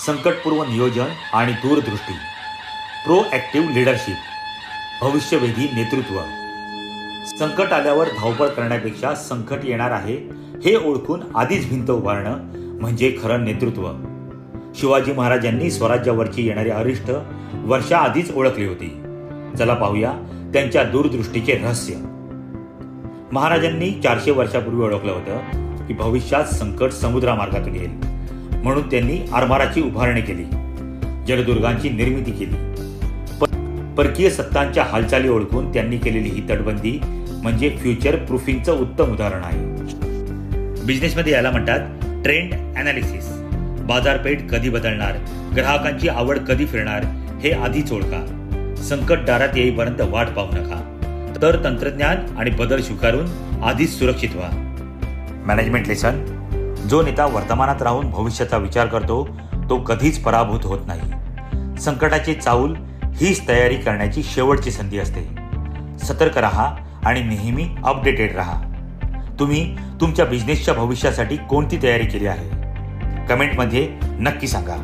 संकटपूर्व नियोजन आणि दूरदृष्टी, प्रोॲक्टिव्ह लीडरशिप, भविष्यवेधी नेतृत्व. संकट आल्यावर धावपळ करण्यापेक्षा संकट येणार आहे हे ओळखून आधीच भिंत उभारणं म्हणजे खरं नेतृत्व. शिवाजी महाराजांनी स्वराज्यावरची येणारी अरिष्ट वर्षाआधीच ओळखली होती. चला पाहूया त्यांच्या दूरदृष्टीचे रहस्य. महाराजांनी 400 वर्षापूर्वी ओळखलं होतं की भविष्यात संकट समुद्रामार्गातून येईल, म्हणून त्यांनी आरमाराची उभारणी केली, जलदुर्गांची निर्मिती केली. परकीय सत्तांच्या हालचाली ओळखून त्यांनी केलेली ही तटबंदी म्हणजे फ्युचर प्रूफिंगचं उत्तम उदाहरण आहे. बिझनेसमध्ये याला म्हणतात ट्रेंड अनालिसिस. बाजारपेठ कधी बदलणार, ग्राहकांची आवड कधी फिरणार हे आधीच ओळखा. संकट दारात येईपर्यंत वाट पाहू नका, तर तंत्रज्ञान आणि बदल स्वीकारून आधीच सुरक्षित व्हा. Management lesson. जो नेता वर्तमानात राहून भविष्याचा विचार करतो तो कधीच पराभूत होत नाही. संकटाची चाहूल हीच तयारी करण्याची शेवटची संधी असते. सतर्क राहा आणि नेहमी अपडेटेड राहा. तुम्ही तुमच्या बिझनेसच्या भविष्यासाठी कोणती तयारी केली आहे? कमेंटमध्ये नक्की सांगा.